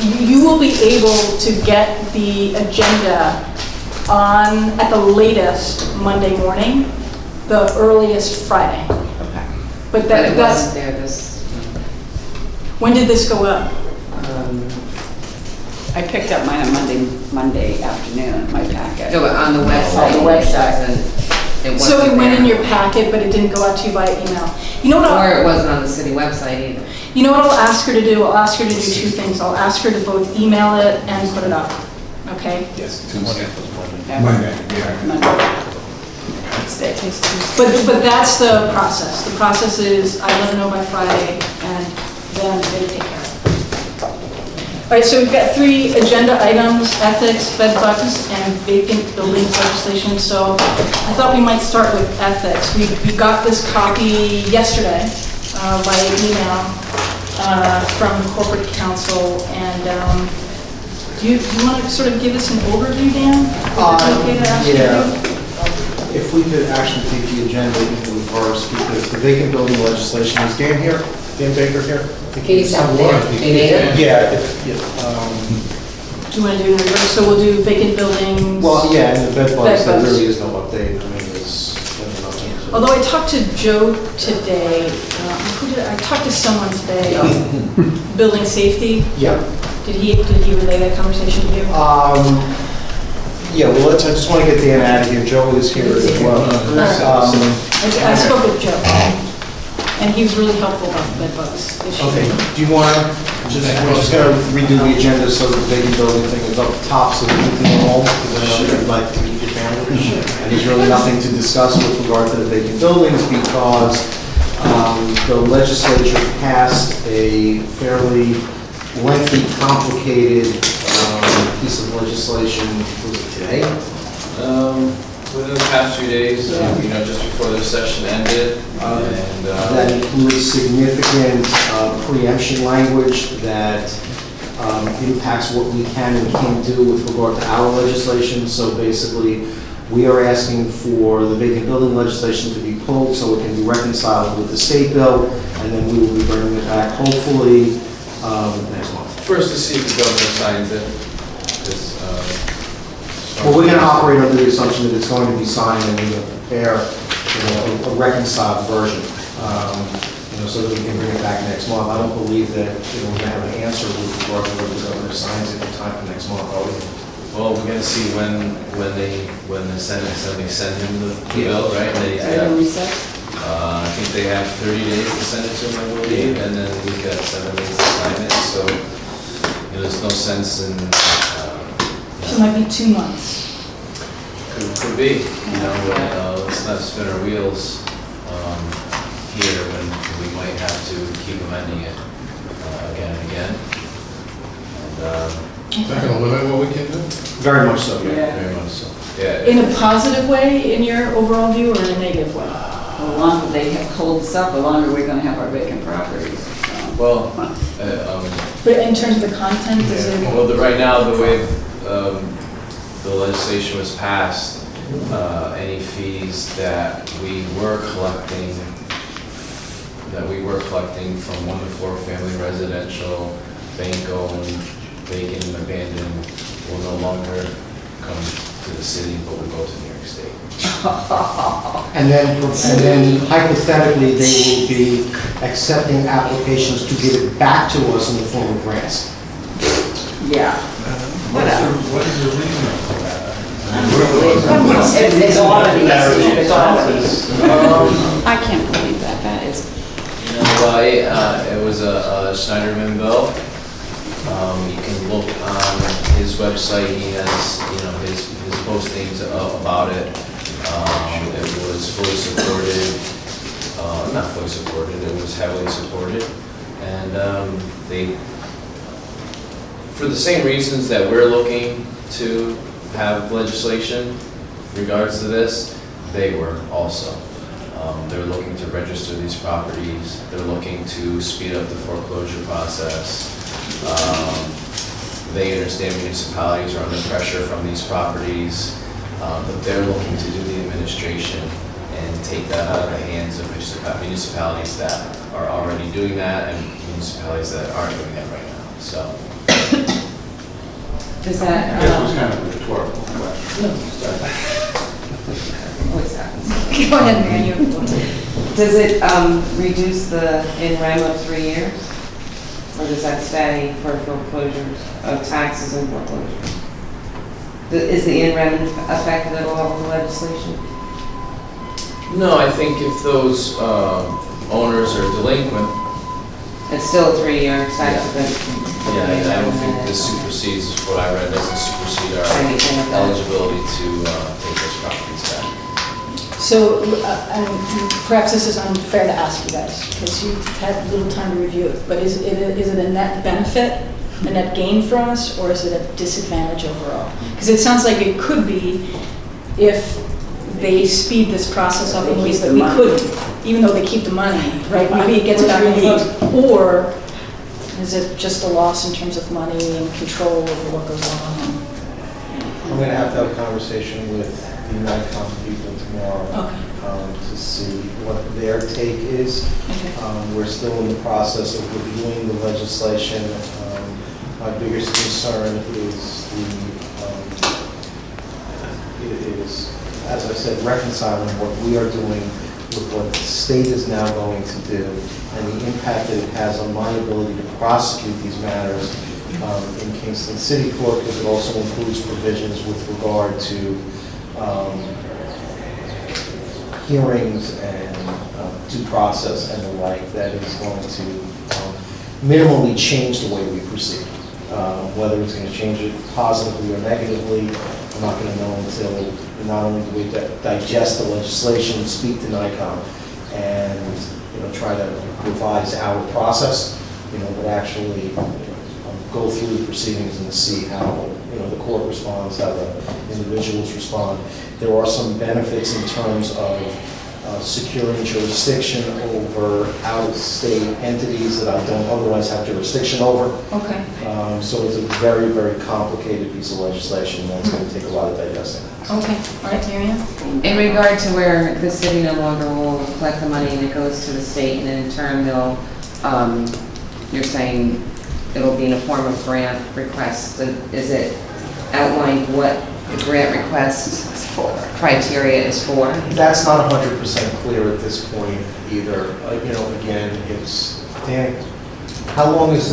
you will be able to get the agenda on, at the latest, Monday morning, the earliest Friday. Okay. But But that, it that's, wasn't there this, when did this go up? I picked up mine on Monday afternoon, my packet. no, but on the website. On the website. It wasn't So it went in there. your packet, but it didn't go out to you via email. You know what Or I'll, it wasn't on the city website either. you know what I'll ask her to do? I'll ask her to do two things. I'll ask her to both email it and put it up, okay? Yes, Tuesday. Yeah. Monday, yeah. Monday. Tuesday. But that's the process. The process is I let her know by Friday and then they take care of it. All right, so we've got 3 agenda items: ethics, bed bugs, and vacant buildings legislation. So I thought we might start with ethics. We got this copy yesterday by email from corporate counsel. And do you want to sort of give us an overview, Dan? Is it okay to ask you to do? If we could actually take the agenda into reverse, because the vacant building legislation, is Dan here? Dan Baker here? He's up there. Yeah, Do you want to do it in reverse? So we'll do vacant buildings. well, yeah, and the bed bugs, there Bed bugs. really is no update. I mean, it's nothing. Although I talked to Joe today, I talked to someone today, building safety. Yeah. Did he relay that conversation to you? Yeah, well, I just want to get Dan out of here. Joe is here as well. I spoke with Joe, and he was really helpful about the bed bugs issue. Okay, do you want to, we're just going to redo the agenda so that the vacant building thing is up top so that you can go home, because I know you'd like to meet your family. And there's really nothing to discuss with regard to the vacant buildings because the legislature passed a fairly lengthy, complicated piece of legislation, was it today? Within the past few days, just before the session ended, That includes significant preemption language that impacts what we can and can't do with regard to our legislation. So basically, we are asking for the vacant building legislation to be pulled so it can be reconciled with the state bill, and then we will be bringing it back hopefully next month. first to see if the governor signs it. 'Cause, Well, we're going to operate under the assumption that it's going to be signed and we're going to prepare a reconciled version, so that we can bring it back next month. I don't believe that we're going to have an answer with regard to whether the governor signs it in time for next month, are we? Well, we're gonna see when the Senate send him the bill, right? And Is that a recess? I think they have 30 days to send it to him, I believe, and then we've got 7 days to sign it, so there's no sense in, So it might be 2 months. could be, let's not spin our wheels here when we might have to keep amending it again and again. Is that going to limit what we can do? Very much so, yeah. Yeah. Very much so, yeah. In a positive way, in your overall view, or in a negative way? The longer they have hold us up, the longer we're gonna have our vacant properties. So. Well, But in terms of the content, is it? well, right now, the way the legislation was passed, any fees that we were collecting from 1 to 4 family residential, bank-owned, vacant and abandoned, will no longer come to the city, but will go to New York State. And then hypothetically, they will be accepting applications to give it back to us in the form of grants. Yeah. Whatever. What is the reason for that? It's auditing. I can't believe that. That is. It was a Schneiderman bill. You can look on his website. He has, his postings about it. It was fully supported. Not fully supported. It was heavily supported, and for the same reasons that we're looking to have legislation in regards to this, they were also. They're looking to register these properties. They're looking to speed up the foreclosure process. They understand municipalities are under pressure from these properties, but they're looking to do the administration and take that out of the hands of municipalities that are already doing that and municipalities that aren't doing that right now. So Does that, This was kind of a rhetorical question. always happens. Go ahead, Mary, you. Does it reduce the in rem of 3 years? Or does that stay for foreclosures, of taxes and foreclosures? Is the in rem affected at all with the legislation? No, I think if those owners are delinquent, It's still a 3-year statute, but... yeah, I don't think this supersedes, what I read, doesn't supersede our Anything like that. eligibility to take those properties back. So, and perhaps this is unfair to ask you guys, because you've had little time to review it, but is it a net benefit, a net gain for us, or is it a disadvantage overall? Because it sounds like it could be if they speed this process up in ways that we couldn't, even though they keep the money, right? Maybe it gets back on the hook. Or is it just a loss in terms of money and control over what goes on? I'm gonna have to have a conversation with the NICOM people tomorrow. Okay. To see what their take is. Okay. We're still in the process of reviewing the legislation. My biggest concern is, as I said, reconciling what we are doing with what the state is now going to do and the impact that it has on my ability to prosecute these matters in Kingston City Court, because it also includes provisions with regard to hearings and due process and the like that is going to minimally change the way we proceed. Whether it's going to change it positively or negatively, I'm not going to know until not only do we digest the legislation, speak to NICOM, and try to revise our process, but actually go through the proceedings and see how the court responds, how the individuals respond. There are some benefits in terms of securing jurisdiction over out-of-state entities that I don't otherwise have jurisdiction over. Okay. So it's a very, very complicated piece of legislation that's going to take a lot of digesting. Okay. All right, Marianne? In regard to where the city no longer will collect the money and it goes to the state, and then in turn they'll, you're saying it'll be in a form of grant request. Is it outlined what the grant request criteria is for? That's not 100% clear at this point either. Again, it's, Dan, how long is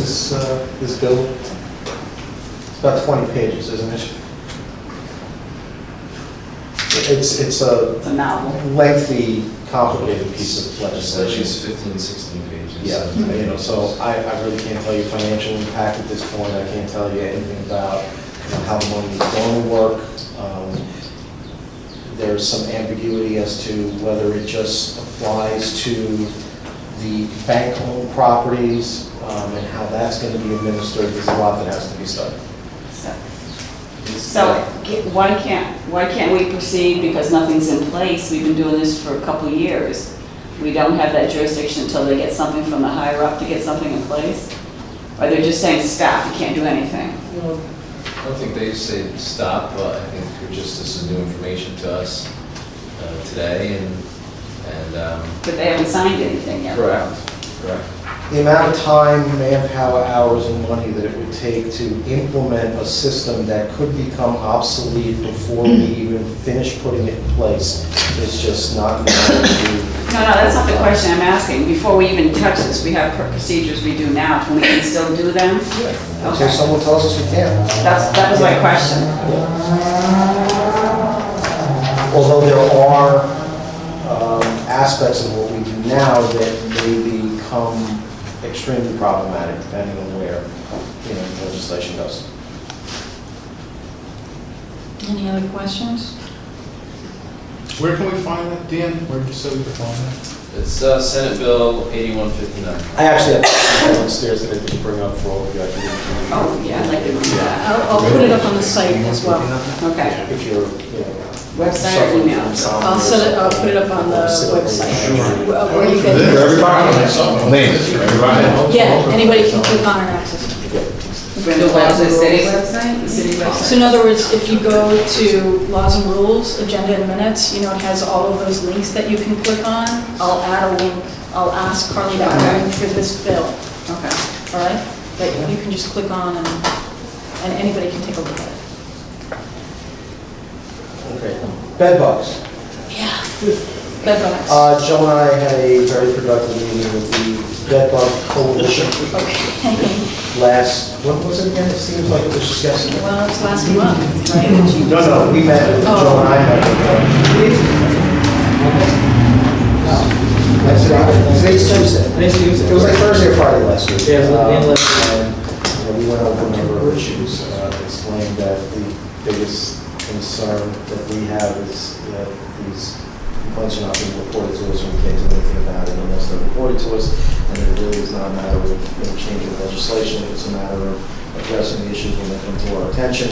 this bill? It's about 20 pages, isn't it? It's a lengthy, complicated piece of legislation. It's 15, 16 pages. Yeah, so I really can't tell you financial impact at this point. I can't tell you anything about how the money is going to work. There's some ambiguity as to whether it just applies to the bank-owned properties and how that's going to be administered. There's a lot that has to be studied. So why can't we proceed because nothing's in place? We've been doing this for a couple of years. We don't have that jurisdiction until they get something from the higher up to get something in place? Or they're just saying, stop, you can't do anything? I don't think they say stop, but I think this is new information to us today, and But they haven't signed anything yet. correct. The amount of time, manpower, hours, and money that it would take to implement a system that could become obsolete before we even finish putting it in place is just not going to. No, that's not the question I'm asking. Before we even touch this, we have procedures we do now. Can we still do them? Until someone tells us we can't. That was my question. Although there are aspects of what we do now that may become extremely problematic depending on where legislation goes. Any other questions? Where can we find that, Dan? Where did you say we could find that? It's Senate Bill 8159. I actually have something downstairs that I can bring up for all of you. I can give it to you. Oh, yeah, I'd like to do that. I'll put it up on the site as well. Okay. If you're, Website or email? I'll put it up on the website. Where you For get. everybody. Yeah, anybody can click on and access it. The city website? The city website? So in other words, if you go to laws and rules, agenda and minutes, it has all of those links that you can click on. I'll add a link, I'll ask Carly to add a link for this bill, Okay. all right? That you can just click on and and anybody can take a look at it. Okay. Bed bugs. Bed bugs. Joe and I had a very productive meeting with the Bed Bug Coalition last, when was it again? It seems like it was just yesterday. Well, it's last month, right? No, we met, Joe and I met. Today's Tuesday. It was like Thursday or Friday last week. Yeah, it was And, last we went over a number of issues, explained that the biggest concern that we have is that these complaints are not being reported to us, and we can't do anything about it unless they're reported to us. And it really is not a matter of changing legislation, it's a matter of addressing the issues when they come to our attention.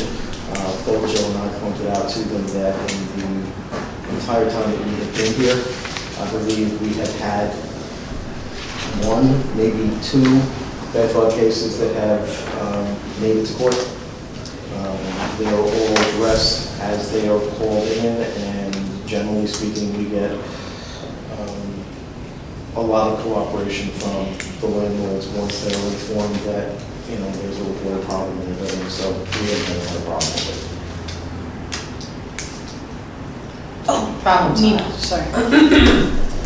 Both Joe and I pointed out to them that in the entire time that we have been here, I believe we have had one, maybe two bed bug cases that have made it to court. They are all addressed as they are called in, and generally speaking, we get a lot of cooperation from the landlords once they are informed that, there's a reported problem in the building, so we haven't had a problem with it. Problem Nina, time. sorry.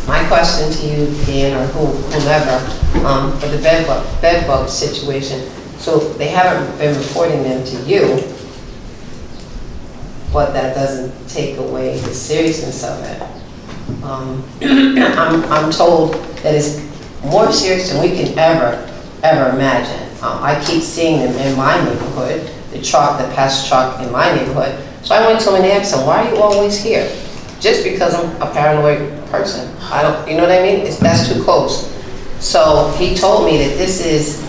My question to you, Dan, or whomever, for the bed bug situation, so they haven't been reporting them to you, but that doesn't take away the seriousness of it. I'm told that it's more serious than we can ever imagine. I keep seeing them in my neighborhood, the pest truck in my neighborhood. So I went to him and asked him, why are you always here? Just because I'm a paranoid person. You know what I mean? That's too close. So he told me that this is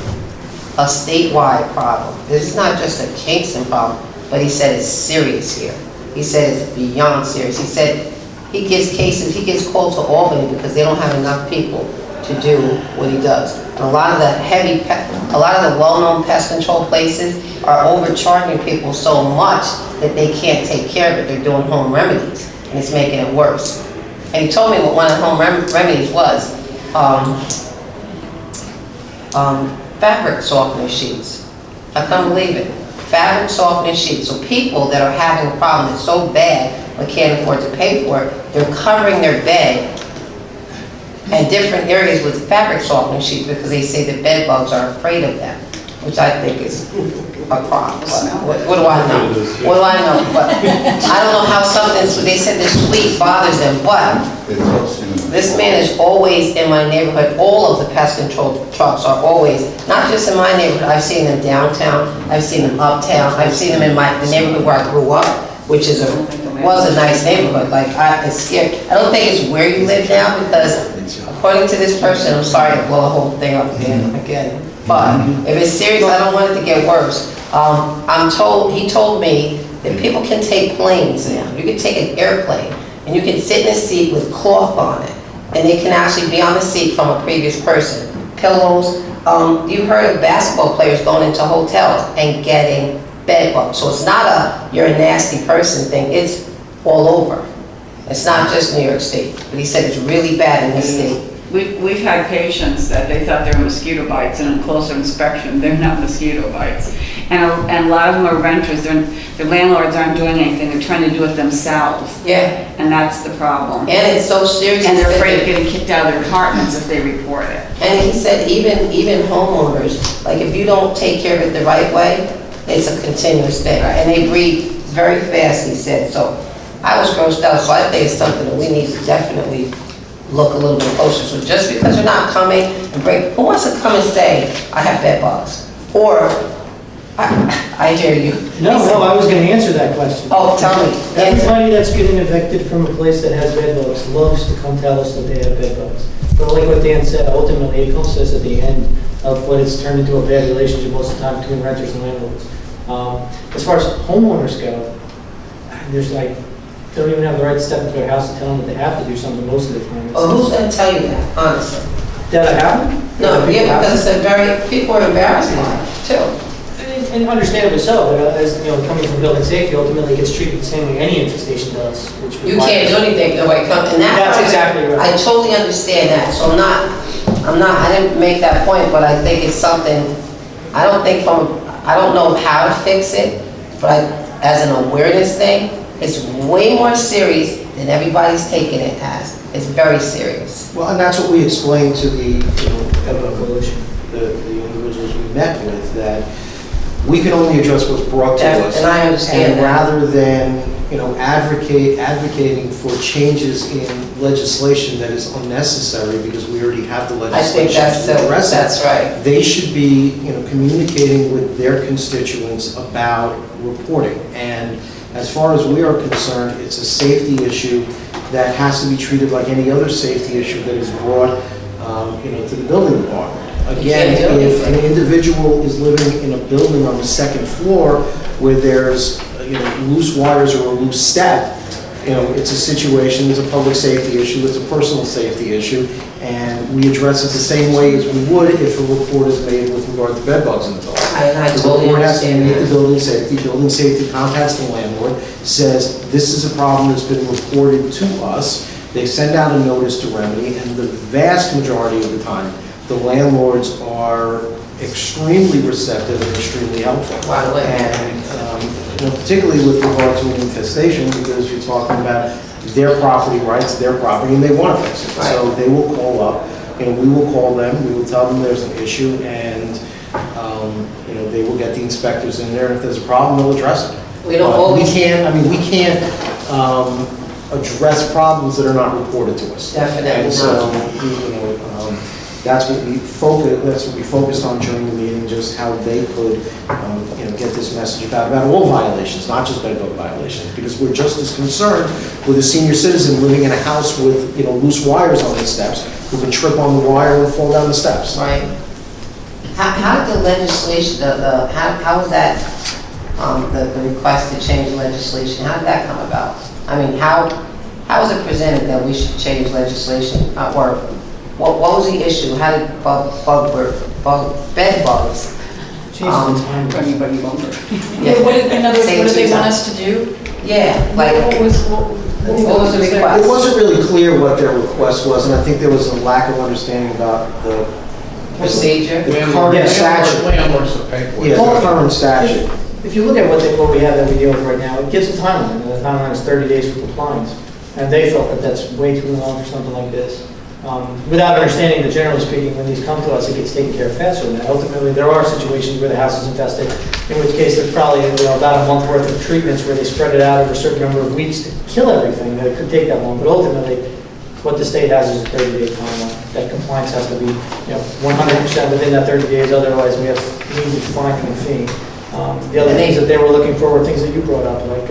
a statewide problem. This is not just a Kingston problem, but he said it's serious here. He said it's beyond serious. He said he gets called to Albany because they don't have enough people to do what he does. And a lot of the well-known pest control places are overcharging people so much that they can't take care of it. They're doing home remedies, and it's making it worse. And he told me what one of the home remedies was fabric softening sheets. I couldn't believe it. Fabric softening sheets. So people that are having a problem that's so bad but can't afford to pay for it, they're covering their bed in different areas with fabric softening sheets because they say that bed bugs are afraid of them, which I think is a problem. What do I know? What do I know? But I don't know how they said this sweet bothers them, but this man is always in my neighborhood. All of the pest control trucks are always, not just in my neighborhood, I've seen them downtown, I've seen them uptown, I've seen them in the neighborhood where I grew up, which was a nice neighborhood. Like, it's scary. I don't think it's where you live now, because according to this person, I'm sorry to blow the whole thing up again, but if it's serious, I don't want it to get worse. He told me that people can take planes now. You can take an airplane, and you can sit in a seat with cloth on it, and they can actually be on the seat from a previous person. Pillows. You've heard of basketball players going into hotels and getting bed bugs. So it's not you're a nasty person thing. It's all over. It's not just New York State, but he said it's really bad in this state. We've had patients that they thought they were mosquito bites, and on closer inspection, they're not mosquito bites. And a lot of them are renters. Their landlords aren't doing anything. They're trying to do it themselves. Yeah. And that's the problem. And it's so serious. And they're afraid of getting kicked out of their apartments if they report it. And he said even homeowners, like if you don't take care of it the right way, it's a continuous thing. And they breed very fast, he said. So I was grossed out. So I think it's something that we need to definitely look a little bit closer. So just because you're not coming and who wants to come and say, I have bed bugs? Or, I hear you. No, I was going to answer that question. Oh, tell me. Everybody that's getting evicted from a place that has bed bugs loves to come tell us that they have bed bugs. But like what Dan said, ultimately it comes to us at the end of what it's turned into a bad relationship most of the time between renters and landlords. As far as homeowners go, there's they don't even have the right to step into their house and tell them that they have to do something most of the time. Oh, who's going to tell you that, honestly? That it happened? No, yeah, because it's people are embarrassed by it, too. And understandably so, but as coming from building safety, ultimately it gets treated the same way any infestation does. You can't do anything, nobody comes, and That's exactly right. I totally understand that, so I didn't make that point, but I think it's something, I don't think I don't know how to fix it, but as an awareness thing, it's way more serious than everybody's taking it as. It's very serious. Well, and that's what we explained to the individuals we met with, that we can only address what's brought to us. And I understand And that. rather than, advocating for changes in legislation that is unnecessary because we already have the I think legislation to address it. that's right. They should be, communicating with their constituents about reporting. And as far as we are concerned, it's a safety issue that has to be treated like any other safety issue that is brought, to the building department. Again, can't do if an individual is living in a building on the second floor where there's, loose wires or a loose step, it's a situation, it's a public safety issue, it's a personal safety issue, and we address it the same way as we would if a report is made with regard to bed bugs in the building. I The totally report has to understand meet the that. building safety contacts the landlord, says, this is a problem that's been reported to us. They send out a notice to remedy, and the vast majority of the time, the landlords are extremely receptive and extremely helpful. By the way. And, particularly with regard to an infestation, because you're talking about their property rights, their property, and they want to fix it. So Right. they will call up, we will call them, we will tell them there's an issue, and, they will get the inspectors in there, and if there's a problem, they'll address it. We don't But always. we can't address problems that are not reported to us. Definitely And so, not. that's what we focused on during the meeting, just how they could, get this message about all violations, not just bed bug violations, because we're just as concerned with a senior citizen living in a house with, loose wires on the steps, who can trip on the wire and fall down the steps. Right. How did the legislation, how was that, the request to change legislation, how did that come about? I mean, how was it presented that we should change legislation, or what was the issue? How did bed bugs? Changes in time. Anybody wonder? Yeah, in other words, Say what do they two want times. us to do? Yeah, like, What was the request? It wasn't really clear what their request was, and I think there was a lack of understanding about the procedure? current statute. Landlords to pay for it. Yeah, the current statute. If you look at what we have that we deal with right now, it gives a timeline, and the timeline is 30 days for compliance. And they felt that that's way too long for something like this. Without understanding that generally speaking, when these come to us, it gets taken care of faster than that. Ultimately, there are situations where the house is infested, in which case there's probably about a month worth of treatments where they spread it out over a certain number of weeks to kill everything, that it could take that long. But ultimately, what the state has is a 30-day timeline. That compliance has to be 100% within that 30 days, otherwise we have means of fining and feeing. The other things that they were looking for were things that you brought up, like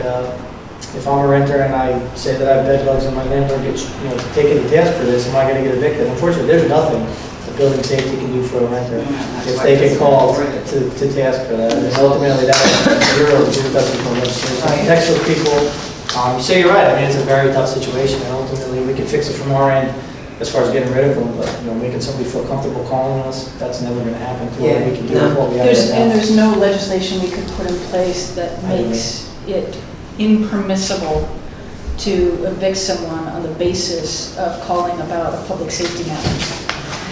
if I'm a renter and I say that I have bed bugs and my landlord gets, taken to task for this, am I going to get evicted? Unfortunately, there's nothing the building safety can do for a renter if they get called to task for that. And ultimately, that zero doesn't become legislation. Protects those people. So you're right. I mean, it's a very tough situation, and ultimately, we can fix it from our end as far as getting rid of them. But making somebody feel comfortable calling us, that's never going to happen. To what we can do with what we have right now. There's no legislation we could put in place that makes it impermissible to evict someone on the basis of calling about a public safety matter.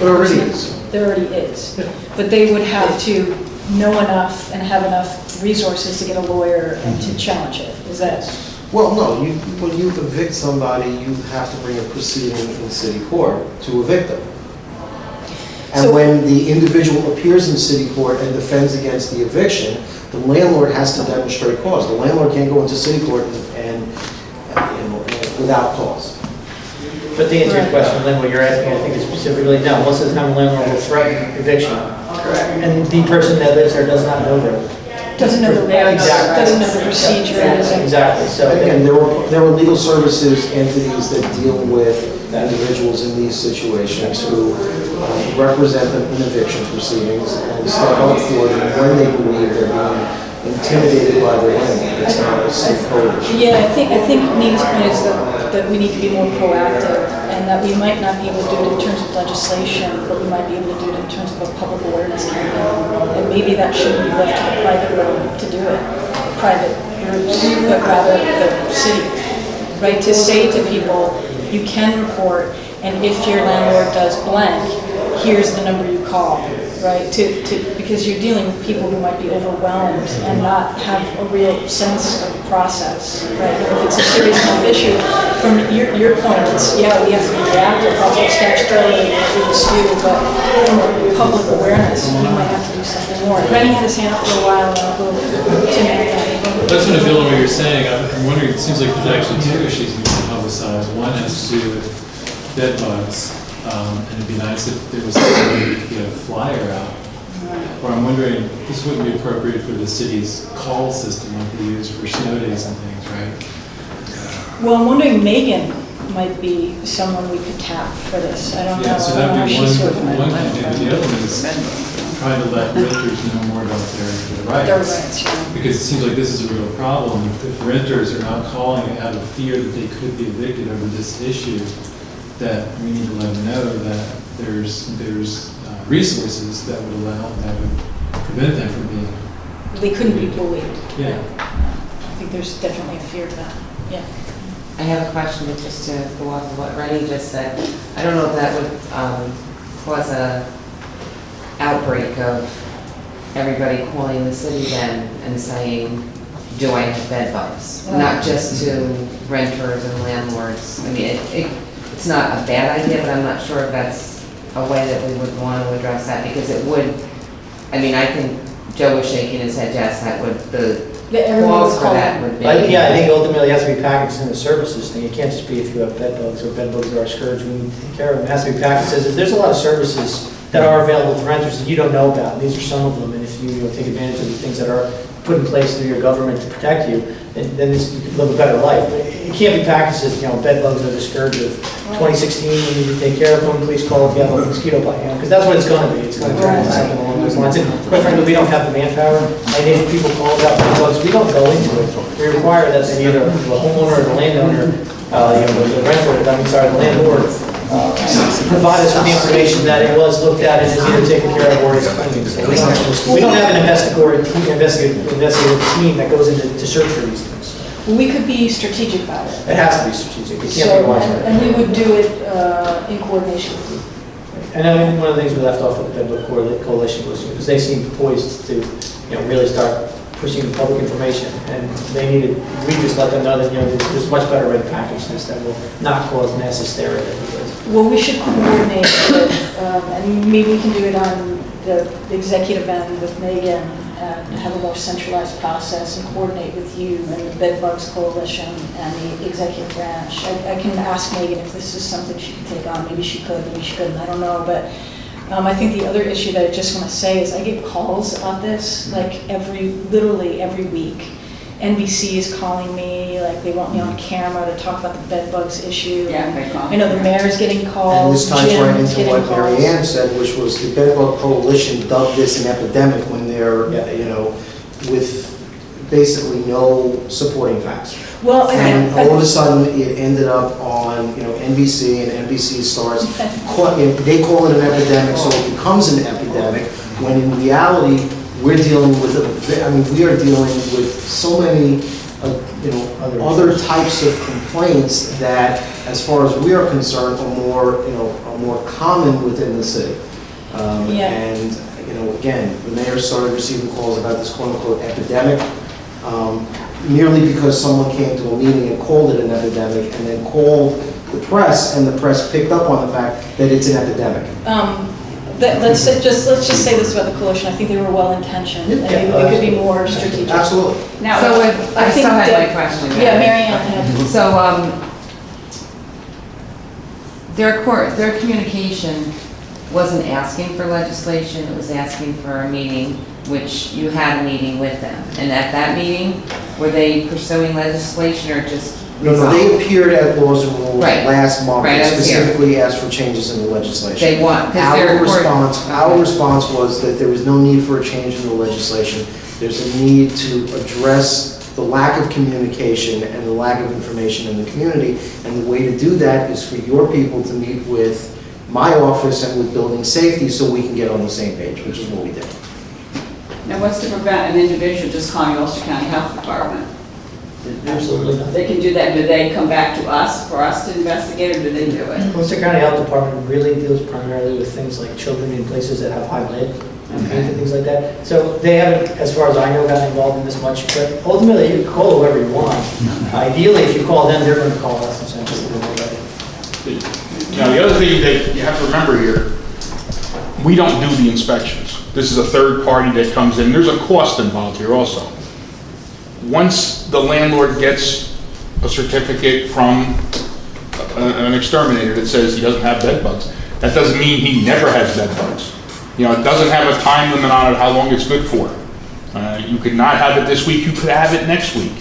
But already is. There already is. But they would have to know enough and have enough resources to get a lawyer and to challenge it. Is that? Well, no, when you evict somebody, you have to bring a proceeding in city court to evict them. And So- when the individual appears in city court and defends against the eviction, the landlord has to demonstrate cause. The landlord can't go into city court and without cause. But to answer your question, Lynn, what you're asking, I think is specifically, no, most of the time a landlord will threaten eviction. Correct. And the person that lives there does not know that. Doesn't know the rights, Exactly. doesn't know the procedures. Exactly, so. Again, there were legal services entities that deal with individuals in these situations who represent them in eviction proceedings and step up for them when they believe they're being intimidated by the landlord. It's not a safe code. Yeah, I think Nina's point is that we need to be more proactive and that we might not be able to do it in terms of legislation, but we might be able to do it in terms of a public awareness campaign. And maybe that shouldn't be left to the private realm to do it, private groups, but rather the city, right? To say to people, you can report, and if your landlord does blank, here's the number you call. right? Because you're dealing with people who might be overwhelmed and not have a real sense of process, right? If it's a serious enough issue, from your point, it's, yeah, we have to be reactive, probably statutorily we dispute, but from a public awareness, we might have to do something more. Rennie had his hand up for a while, and I'll go to Mary. That's what I feel what you're saying. I'm wondering, it seems like there's actually two issues you can publicize. One has to do with bed bugs, and it'd be nice if there was some way we could get a flyer out. Or I'm wondering, this wouldn't be appropriate for the city's call system like we use for snow days and things, right? Well, I'm wondering, Megan might be someone we could tap for this. I don't know. Yeah, so I don't know that'd if be she's sort of one thing. And the other one is trying to let renters know more about their rights. Their rights, yeah. Because it seems like this is a real problem. If renters are not calling out of fear that they could be evicted over this issue, that we need to let them know that there's resources that would prevent them from being. They couldn't be bullied. Yeah. I think there's definitely a fear of that, yeah. I have a question, but just to go off of what Rennie just said. I don't know if that would cause a outbreak of everybody calling the city then and saying, do I have bed bugs? Not just to renters and landlords. I mean, it's not a bad idea, but I'm not sure if that's a way that we would want to address that, because it would, I mean, I think Joe was shaking his head, yes, that would, the calls for that would be. Yeah, I think ultimately it has to be packaged in the services thing. It can't just be if you have bed bugs, or bed bugs are a scourge, we need to take care of them. It has to be packaged as, there's a lot of services that are available to renters that you don't know about. These are some of them, and if you take advantage of the things that are put in place through your government to protect you, then you can live a better life. But it can't be packaged as, bed bugs are the scourge of 2016, you need to take care of them, please call if you have a mosquito bite, because that's what it's going to be. It's going to turn into something along those lines. And quite frankly, we don't have the manpower. I know people call about bed bugs, we don't go into it. We require that they either the homeowner or the landowner, the renter, the landlord, provide us with the information that it was looked at and is either taken care of or is cleaning. So we don't have an investigative team that goes into to search for these things. Well, we could be strategic about it. It has to be strategic. It can't be So, widespread. and we would do it in coordination with you. And I mean, one of the things we left off with the Bed Bug Coalition was, because they seemed poised to, really start pushing public information, and they needed, we just let them know that, there's much better way to package this that will not cause mass hysteria. Well, we should coordinate with, and maybe we can do it on the executive end with Megan, and have a more centralized process and coordinate with you and the Bed Bugs Coalition and the executive branch. I can ask Megan if this is something she could take on. Maybe she could, maybe she couldn't, I don't know. But I think the other issue that I just want to say is I get calls about this, like literally every week. NBC is calling me, like they want me on camera to talk about the bed bugs issue. Yeah, they call. I know the mayor's getting And calls, this ties right Jim's into getting what calls. Mary Ann said, which was the Bed Bug Coalition dubbed this an epidemic when they're, with basically no supporting facts. Well, And all of a sudden, it ended up on, NBC, and NBC starts, they call it an epidemic, so it becomes an epidemic, when in reality, we're dealing with, we are dealing with so many, other types of complaints that, as far as we are concerned, are more common within the city. And, again, the mayor started receiving calls about this quote-unquote epidemic, merely because someone came to a meeting and called it an epidemic, and then called the press, and the press picked up on the fact that it's an epidemic. Let's just say this about the coalition. I think they were well-intentioned, and maybe we could be more strategic. Absolutely. Now, So I I think still have that- my question. Yeah, Mary Ann had. So, their communication wasn't asking for legislation, it was asking for a meeting, which you had a meeting with them. And at that meeting, were they pursuing legislation or just No, they appeared at Laws and Rules Right. last month Right, and I was here. specifically asked for changes in the legislation. They want, because they're. Our response was that there was no need for a change in the legislation. There's a need to address the lack of communication and the lack of information in the community. And the way to do that is for your people to meet with my office and with building safety so we can get on the same page, which is what we did. now what's to prevent an individual just calling Ulster County Health Department? Absolutely not. They can do that, do they come back to us, for us to investigate, or do they do it? Worcester County Health Department really deals primarily with things like children in places that have high lead and things like that. So they haven't, as far as I know, gotten involved in this much, but ultimately you can call whoever you want. Ideally, if you call them, they're going to call us essentially. Now, the other thing that you have to remember here, we don't do the inspections. This is a third party that comes in. There's a cost involved here also. Once the landlord gets a certificate from an exterminator that says he doesn't have bed bugs, that doesn't mean he never has bed bugs. You know, it doesn't have a time limit on it, how long it's good for. You could not have it this week, you could have it next week.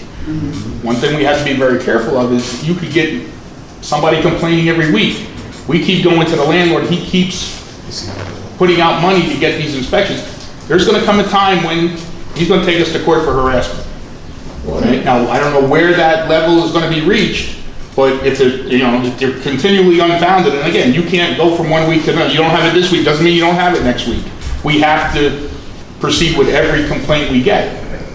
One thing we have to be very careful of is you could get somebody complaining every week. We keep going to the landlord, he keeps putting out money to get these inspections. There's gonna come a time when he's gonna take us to court for harassment. Right? Now, I don't know where that level is gonna be reached, but if they're continually unfounded, and again, you can't go from one week to another. You don't have it this week, doesn't mean you don't have it next week. We have to proceed with every complaint we get.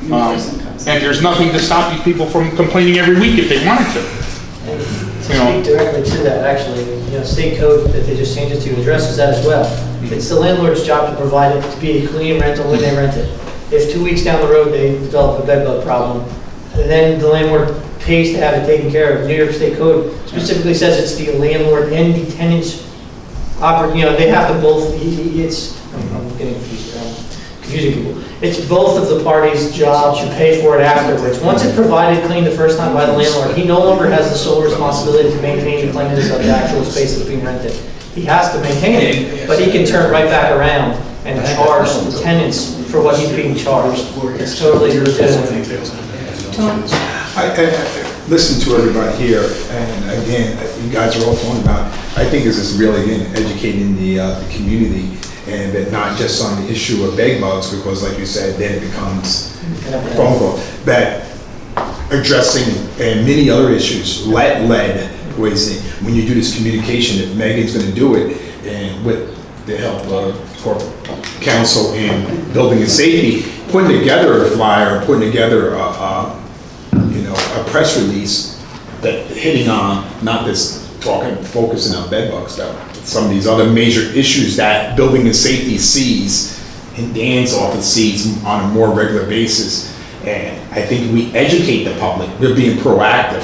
And there's nothing to stop these people from complaining every week if they wanted to. To speak directly to that, actually, state code that they just changed it to addresses that as well. It's the landlord's job to provide it to be a clean rental when they rent it. If 2 weeks down the road they develop a bed bug problem, then the landlord pays to have it taken care of. New York State Code specifically says it's the landlord and the tenant's they have to both, I'm getting confused, confusing people. It's both of the parties' job to pay for it afterwards. Once it's provided clean the first time by the landlord, he no longer has the sole responsibility to maintain the cleanliness of the actual space that's being rented. He has to maintain it, but he can turn right back around and charge the tenants for what he's being charged. It's totally legitimate. I listen to everybody here, and again, you guys are all talking about, I think this is really, again, educating the community, and that not just on the issue of bed bugs, because like you said, then it becomes a phone call, that addressing and many other issues, lead, when you do this communication, if Megan's gonna do it, and with the help of corporate counsel and building and safety, putting together a flyer, putting together a press release that hitting on, not this focusing on bed bugs, though, some of these other major issues that building and safety sees and Dan's office sees on a more regular basis. And I think we educate the public. We're being proactive,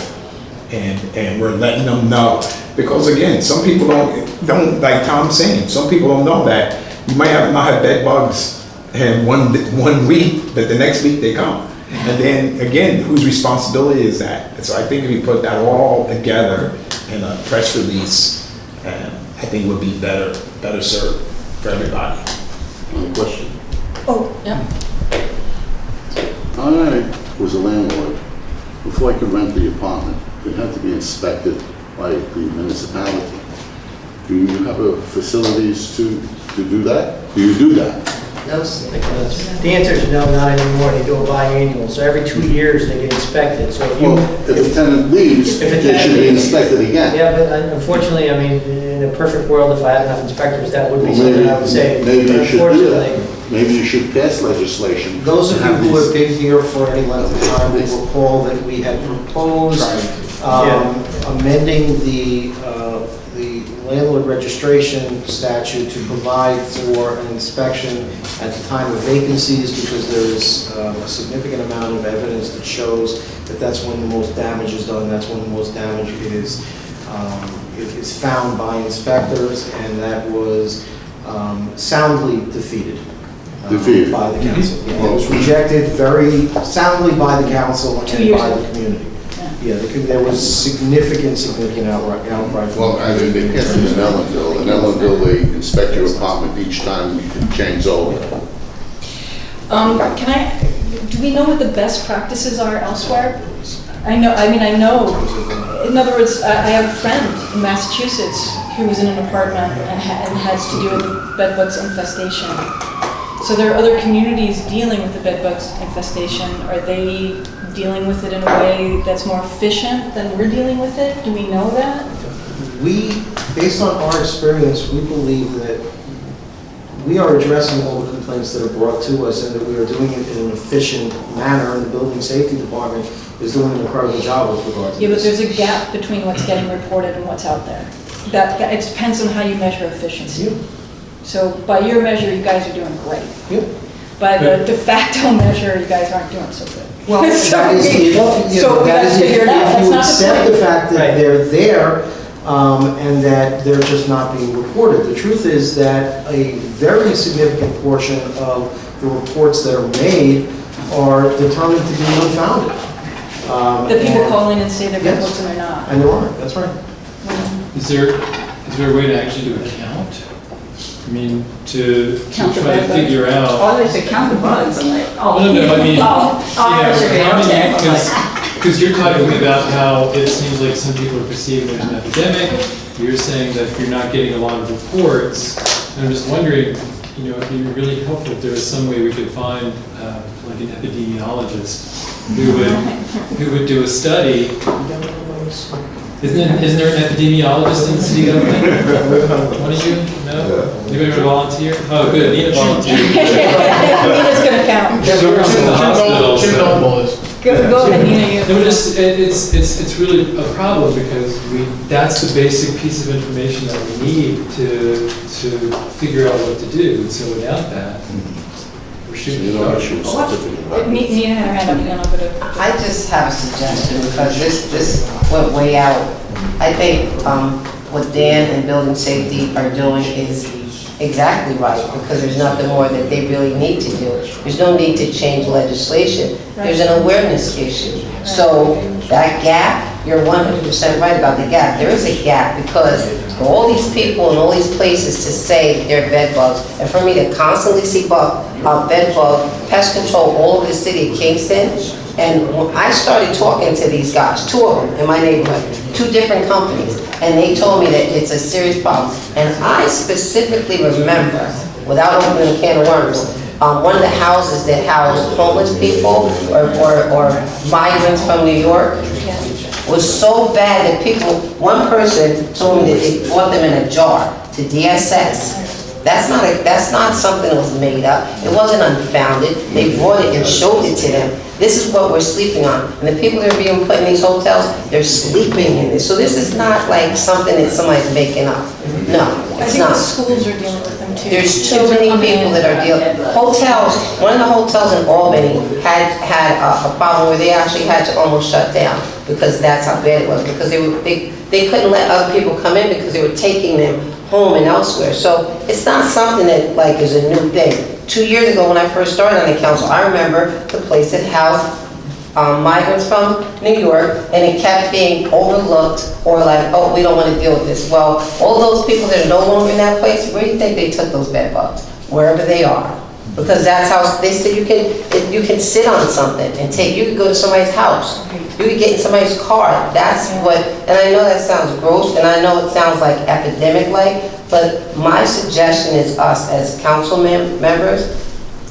and we're letting them know, because again, some people don't like Tom's saying, some people don't know that you might not have bed bugs in one week, but the next week they come. And then again, whose responsibility is that? And so I think if we put that all together in a press release, I think would be better served for everybody. Question. Oh, yeah. I was a landlord. Before I could rent the apartment, it had to be inspected by the municipality. Do you have facilities to do that? Do you do that? The answer is no, not anymore. They do a biannual, so every 2 years they get inspected. So If a tenant leaves, they should be inspected again. Yeah, but unfortunately, I mean, in a perfect world, if I had enough inspectors, that would be something I would say. Maybe you should do that. Maybe you should pass legislation. Those of you who have been here for any length of time will recall that we had proposed amending the landlord registration statute to provide for an inspection at the time of vacancies, because there is a significant amount of evidence that shows that that's when the most damage is done, that's when the most damage is found by inspectors, and that was soundly defeated. By the council. Yeah, it was rejected very soundly by the council and by the community. Yeah, there was significant outcry. Well, I mean, they passed it in Ellenville. In Ellenville, they inspect your apartment each time you change over. Do we know what the best practices are elsewhere? I know, in other words, I have a friend in Massachusetts who was in an apartment and had to do with bed bugs infestation. So there are other communities dealing with the bed bugs infestation. Are they dealing with it in a way that's more efficient than we're dealing with it? Do we know that? Based on our experience, we believe that we are addressing all the complaints that are brought to us and that we are doing it in an efficient manner, and the building safety department is doing an incredible job with regard to Yeah, but this. there's a gap between what's getting reported and what's out there. It depends on how you measure efficiency. Yeah. So by your measure, you guys are doing great. Yeah. By the de facto measure, you guys aren't doing so good. Well, So that is, we- so we that gotta is figure it out. if That's you not the accept point. the fact that Right. they're there, and that they're just not being reported. The truth is that a very significant portion of the reports that are made are determined to be unfounded. The people and- call in and say they're good Yes. books and they're not. And there are, that's right. Is there a way to actually do a count? I mean, to Count the try to bed figure out. Oh, they say count the bugs, I'm like, oh. No, I mean, Oh, I was thinking, okay. because you're talking about how it seems like some people are perceiving there's an epidemic. You're saying that you're not getting a lot of reports. And I'm just wondering, it'd be really helpful if there was some way we could find like an epidemiologist who would do a study. Isn't there an epidemiologist in the city government? One of you? No? Anybody want to volunteer? Oh, good, Nina volunteered. Nina's gonna count. Jim Noble is. Go ahead, Nina. No, but it's really a problem because that's the basic piece of information that we need to figure out what to do. And so without that, we're shooting. You don't issue a certificate of occupancy. Nina had her hand up, and then I'll go to. I just have a suggestion, because this went way out. I think what Dan and Building Safety are doing is exactly right, because there's nothing more that they really need to do. There's no need to change legislation. There's an awareness issue. So that gap, you're 100% right about the gap. There is a gap, because for all these people and all these places to say they're bed bugs, and for me to constantly see bed bug, pest control all over the city of Kingston. And when I started talking to these guys, 2 of them in my neighborhood, 2 different companies, and they told me that it's a serious problem. And I specifically remember, without opening a can of worms, one of the houses that housed homeless people or migrants from New York was so bad that one person told me that they bought them in a jar to DSS. That's not something that was made up. It wasn't unfounded. They brought it and showed it to them. This is what we're sleeping on. And the people that are being put in these hotels, they're sleeping in this. So this is not like something that somebody's making up. No, I it's think the not. schools are dealing with them too. There's too many people that are dealing. Hotels, one of the hotels in Albany had a problem where they actually had to almost shut down, because that's how bad it was. Because they couldn't let other people come in because they were taking them home and elsewhere. So it's not something that like is a new thing. 2 years ago when I first started on the council, I remember the place that housed migrants from New York, and it kept being overlooked, or like, oh, we don't want to deal with this. Well, all those people that are no longer in that place, where do you think they took those bed bugs? Wherever they are. Because that's how they said you can sit on something and you could go to somebody's house. You could get in somebody's car. That's what, and I know that sounds gross, and I know it sounds like epidemic-like, but my suggestion is us as council members,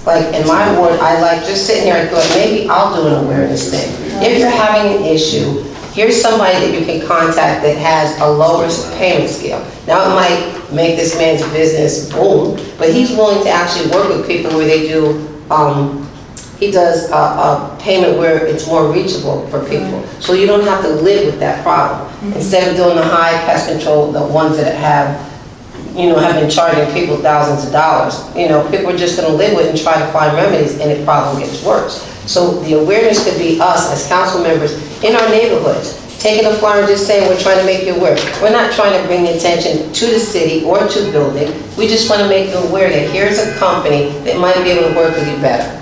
like in my ward, I like just sitting here, I thought maybe I'll do an awareness thing. If you're having an issue, here's somebody that you can contact that has a lower payment scale. Now it might make this man's business boom, but he's willing to actually work with people where they do, he does a payment where it's more reachable for people. So you don't have to live with that problem. Instead of doing the high pest control, the ones that have been charging people thousands of dollars. People are just gonna live with it and try to find remedies, and the problem gets worse. So the awareness could be us as council members in our neighborhoods, taking a flyer and just saying we're trying to make you aware. We're not trying to bring attention to the city or to the building. We just want to make you aware that here's a company that might be able to work with you better.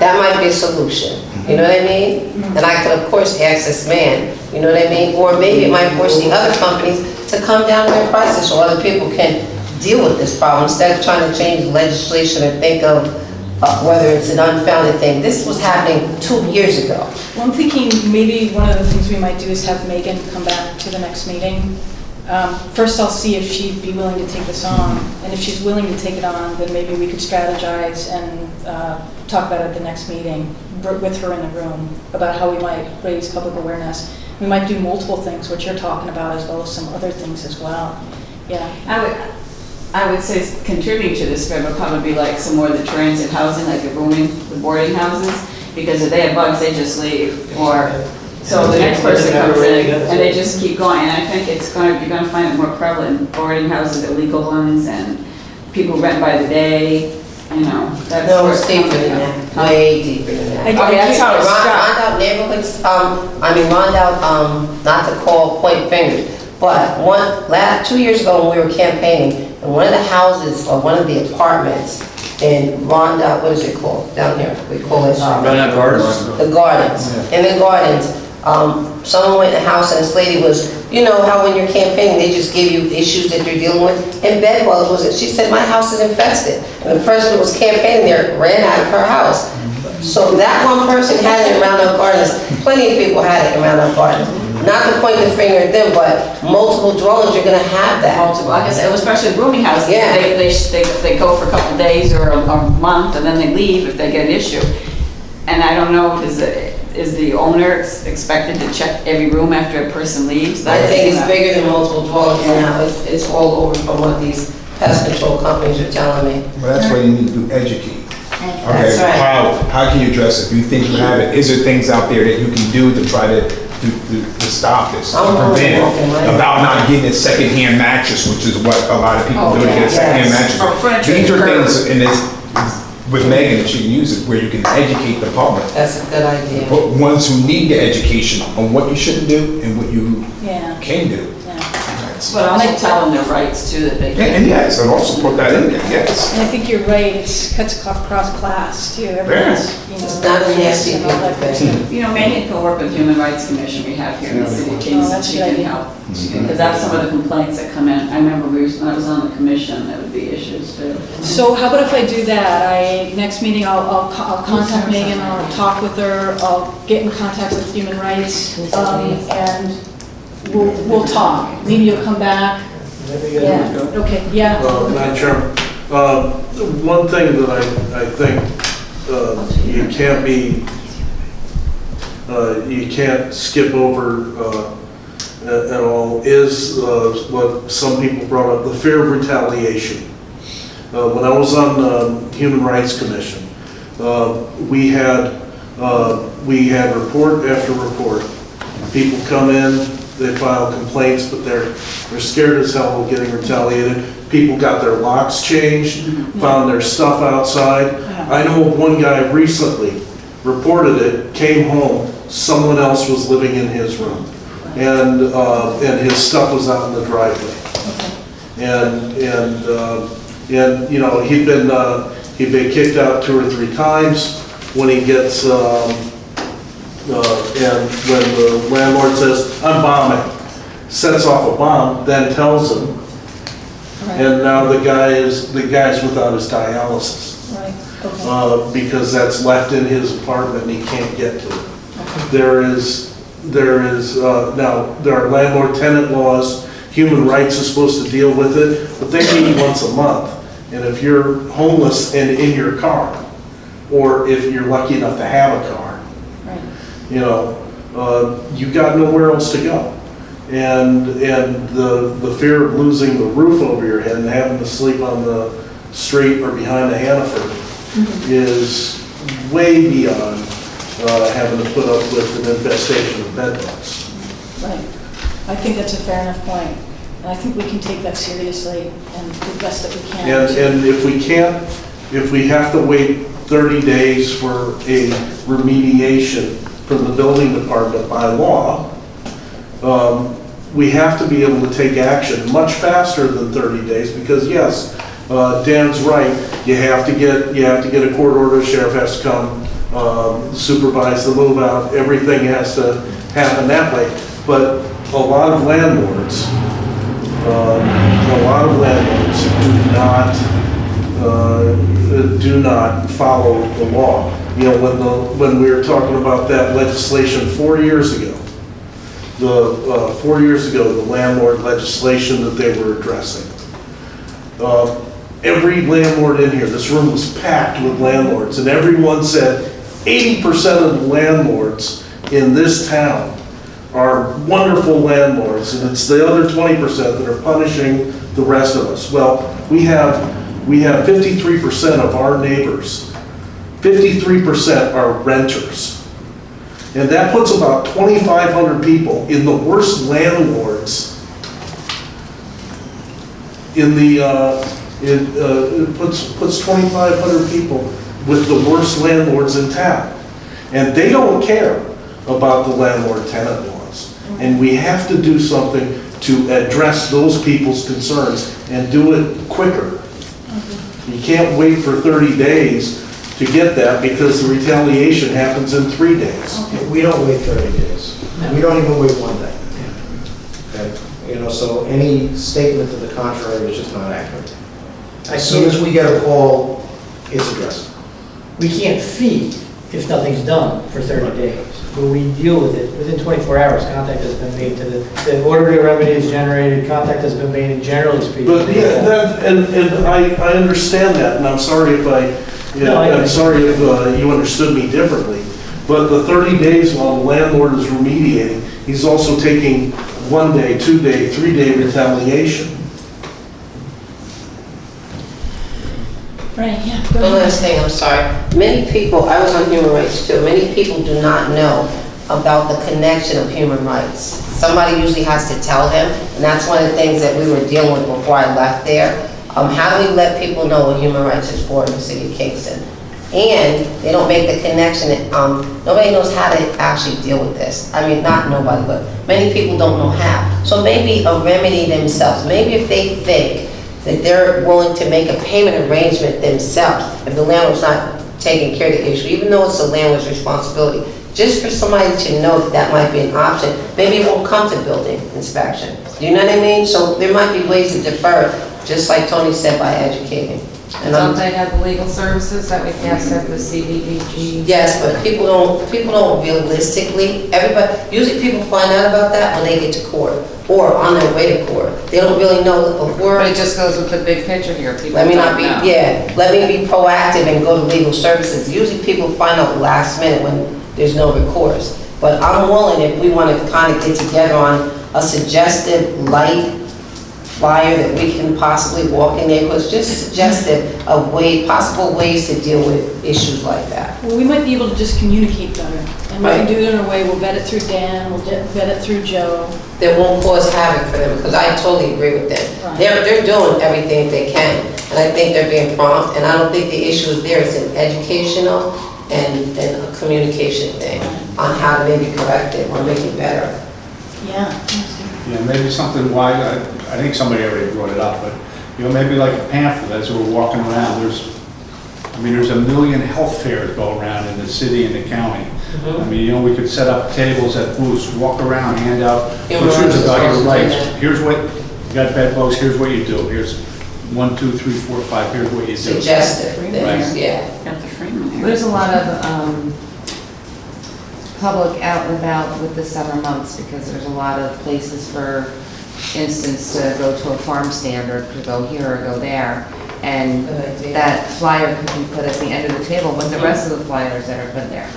That might be a solution. You know what I mean? And I could, of course, ask this man, you know what I mean? Or maybe it might force the other companies to come down their prices so other people can deal with this problem instead of trying to change legislation or think of whether it's an unfounded thing. This was happening 2 years ago. Well, I'm thinking maybe one of the things we might do is have Megan come back to the next meeting. First, I'll see if she'd be willing to take this on, and if she's willing to take it on, then maybe we could strategize and talk about it at the next meeting with her in the room about how we might raise public awareness. We might do multiple things, which you're talking about, as well as some other things as well. Yeah. I would say contributing to this spread would probably be like some more of the transit housing, like the boarding houses, because if they have bugs, they just leave, or, so the next person comes in, and they just keep going, and I think you're gonna find it more prevalent in boarding houses, illegal ones, and people rent by the day, you know, that's No, where it's it's deeper coming than from. that, way deeper than that. Okay, that's how it's struck. Rondout neighborhoods, Rondout, not to call point fingers, but 2 years ago when we were campaigning, in one of the houses, or one of the apartments in Rondout, what is it called, down here, we call it, the gardens, in the gardens, someone went in the house and this lady was, you know how when you're campaigning, they just give you issues that you're dealing with, and bed bugs was it, she said, my house is infested, and the person who was campaigning there ran out of her house. So that one person had it around our gardens, plenty of people had it around our gardens. Not to point the finger at them, but multiple dwellings are gonna have that. Multiple, like I said, especially rooming houses, Yeah. they go for a couple days or a month, and then they leave if they get an issue. And I don't know, is the owner expected to check every room after a person leaves? I think it's bigger than multiple dwellings now, it's all over from what these pest control companies are telling me. Well, that's why you need to educate. That's Okay, right. how can you address it? Do you think you have it? Is there things out there that you can do to try to stop this, to prevent it? About not getting a secondhand mattress, which is what a lot of people do, to get a secondhand Or mattress. furniture These are curb. things, and it's, with Megan, that she can use it, where you can educate the public. That's a good idea. But ones who need the education on what you shouldn't do and what you Yeah. can do. But also tell them their rights too, that they And can. yes, and also put that in there, yes. And I think you're right, it cuts across class too, everyone's, you know. It's not a nasty and all that good thing. stuff. You know, Megan can work with Human Rights Commission we have here in the city of Oh, Kingston, that's she a good can idea. help. Because that's some of the complaints that come in. I remember when I was on the commission, there would be issues too. So how about if I do that? Next meeting, I'll contact Megan, I'll talk with her, I'll get in contact with Human Rights, and we'll talk. Maybe you'll come back. Yeah, okay, yeah. Madam Chairman, one thing that I think you can't skip over at all is what some people brought up, the fear of retaliation. When I was on the Human Rights Commission, we had report after report. People come in, they file complaints, but they're scared as hell of getting retaliated. People got their locks changed, found their stuff outside. I know of one guy recently reported it, came home, someone else was living in his room, and his stuff was out in the driveway. And you know, he'd been kicked out 2 or 3 times. When he gets and when the landlord says, I'm bombing, sets off a bomb, then tells him, and now the guy's without his dialysis. Right, okay. Because that's left in his apartment and he can't get to it. There are landlord-tenant laws, Human Rights is supposed to deal with it, but they meet once a month. And if you're homeless and in your car, or if you're lucky enough to have a car, you know, you got nowhere else to go. And the fear of losing the roof over your head and having to sleep on the street or behind a Hannaford is way beyond having to put up with an infestation of bed bugs. Right. I think that's a fair enough point. And I think we can take that seriously and do the best that we can. And if we have to wait 30 days for a remediation from the building department by law, we have to be able to take action much faster than 30 days because yes, Dan's right. You have to get a court order. The sheriff has to come supervise the move out. Everything has to happen that way. But a lot of landlords do not follow the law. You know, when we were talking about that legislation 4 years ago, the landlord legislation that they were addressing. Every landlord in here, this room was packed with landlords, and everyone said 80% of the landlords in this town are wonderful landlords, and it's the other 20% that are punishing the rest of us. Well, we have 53% of our neighbors, 53% are renters. And that puts about 2,500 people in the worst landlords in the, it puts 2,500 people with the worst landlords in town. And they don't care about the landlord-tenant laws. And we have to do something to address those people's concerns and do it quicker. You can't wait for 30 days to get that because the retaliation happens in 3 days. We don't wait 30 days. We don't even wait 1 day. Okay? You know, so any statement to the contrary is just not accurate. As soon as we get a call, it's addressed. We can't fee if nothing's done for 30 days. But we deal with it within 24 hours. Contact has been made to the order to remedy is generated, contact has been made, and generally speaking. But yeah, and I understand that, and I'm sorry if I'm sorry if you understood me differently. But the 30 days while the landlord is remediating, he's also taking 1 day, 2 day, 3 day retaliation. Right, yeah. One last thing, I'm sorry. Many people, I was on human rights too, many people do not know about the connection of human rights. Somebody usually has to tell them, and that's one of the things that we were dealing with before I left there. How do we let people know what human rights is for in the city of Kingston? And they don't make the connection that nobody knows how to actually deal with this. I mean, not nobody, but many people don't know how. So maybe a remedy themselves. Maybe if they think that they're willing to make a payment arrangement themselves, if the landlord's not taking care of the issue, even though it's the landlord's responsibility, just for somebody to know that that might be an option, maybe it won't come to building inspection. Do you know what I mean? So there might be ways to defer, just like Tony said, by educating. And Don't they have the legal services that we passed at the CDBG? yes, but people don't realistically, usually people find out about that when they get to court or on their way to court. They don't really know that before. But it just goes with the big picture here. People Let me don't know. let me be proactive and go to legal services. Usually people find out last minute when there's no recourse. But I'm willing, if we want to kind of get together on a suggested light flyer that we can possibly walk in neighborhoods, just suggestive of possible ways to deal with issues like that. Well, we might be able to just communicate better. And we can Right. do it in a way, we'll vet it through Dan, we'll vet it through Joe. That won't cause havoc for them, because I totally agree with them. Right. They're doing everything they can, and I think they're being prompt, and I don't think the issue is there. It's an educational and a communication thing on how to maybe correct it or make it better. Yeah. Yeah, maybe something wide, I think somebody already brought it up, but, you know, maybe like a pamphlet as we're walking around, there's a million health fairs go around in the city and the county. I mean, you know, we could set up tables at booths, walk around, hand out brochures about your rights. Here's what, you got bed bugs, here's what you do. Here's 1, 2, 3, 4, 5, here's what you do. Suggestive things, Right. yeah. Got the frame there. There's a lot of public out and about with the summer months because there's a lot of places, for instance, to go to a farm stand or to go here or go there. And Good idea. that flyer could be put at the end of the table with the rest of the flyers that are put there.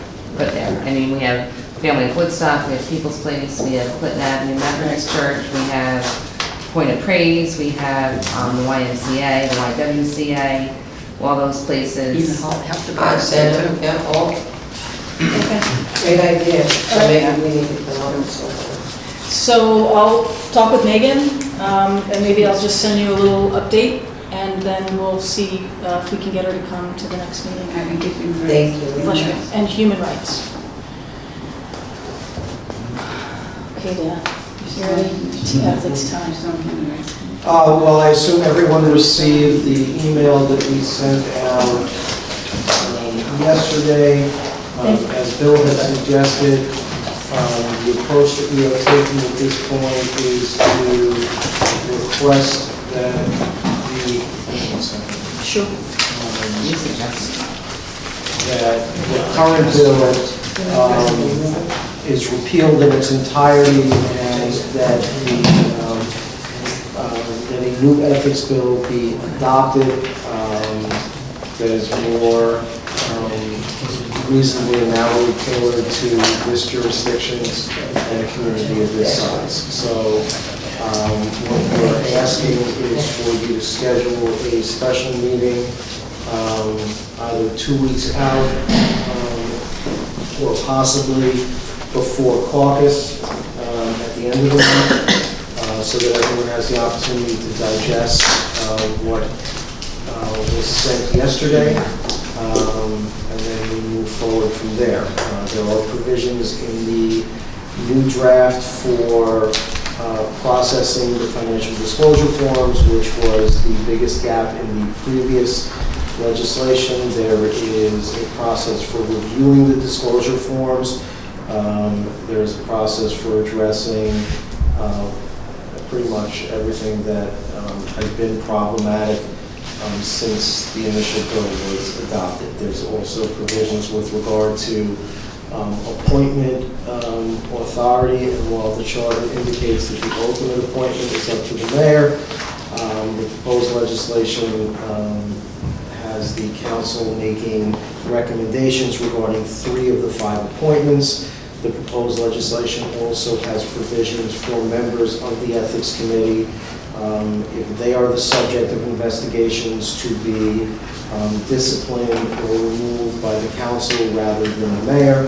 I mean, we have Family of Woodstock, we have People's Place, we have Clinton Avenue Methodist Church, we have Point of Praise, we have the YMCA, the YWCA, all those places. Art Center, yeah, all. Okay. Great idea. So maybe we need to come on and so forth. So I'll talk with Megan, and maybe I'll just send you a little update, and then we'll see if we can get her to come to the next meeting. Thank you. Bless you. And human rights. Okay, Dan, you ready? Ethics time. Well, I assume everyone received the email that we sent out yesterday. As Bill had suggested, the approach that we are taking at this point is to request that Sure. that the current bill is repealed in its entirety, and that that a new ethics bill be adopted that is more reasonably and narrowly tailored to this jurisdiction and a community of this size. So What we're asking is for you to schedule a special meeting either 2 weeks out or possibly before caucus at the end of the month, so that everyone has the opportunity to digest what was sent yesterday, and then we move forward from there. There are provisions in the new draft for processing the financial disclosure forms, which was the biggest gap in the previous legislation. There is a process for reviewing the disclosure forms. There is a process for addressing pretty much everything that has been problematic since the initial bill was adopted. There's also provisions with regard to appointment authority, and while the charter indicates that the ultimate appointment is up to the mayor, the proposed legislation has the council making recommendations regarding 3 of the 5 appointments. The proposed legislation also has provisions for members of the Ethics Committee, if they are the subject of investigations, to be disciplined or removed by the council rather than the mayor.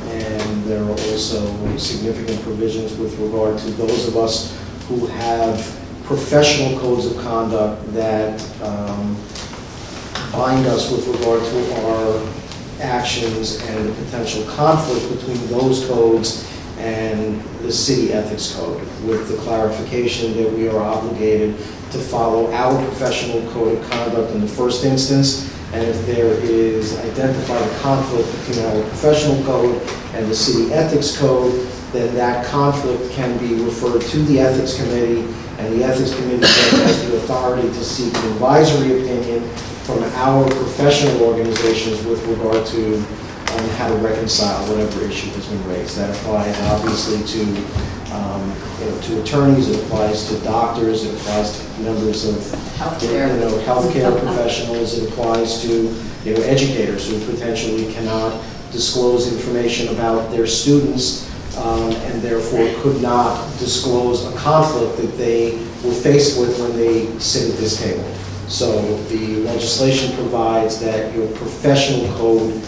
And there are also significant provisions with regard to those of us who have professional codes of conduct that bind us with regard to our actions, and the potential conflict between those codes and the city ethics code, with the clarification that we are obligated to follow our professional code of conduct in the first instance, and if there is identified a conflict between our professional code and the city ethics code, then that conflict can be referred to the Ethics Committee, and the Ethics Committee then has the authority to seek an advisory opinion from our professional organizations with regard to how to reconcile whatever issue has been raised. That applies obviously to attorneys, it applies to doctors, it applies to members of healthcare professionals, it applies to educators who potentially cannot disclose information about their students and therefore could not disclose a conflict that they were faced with when they sit at this table. So the legislation provides that your professional code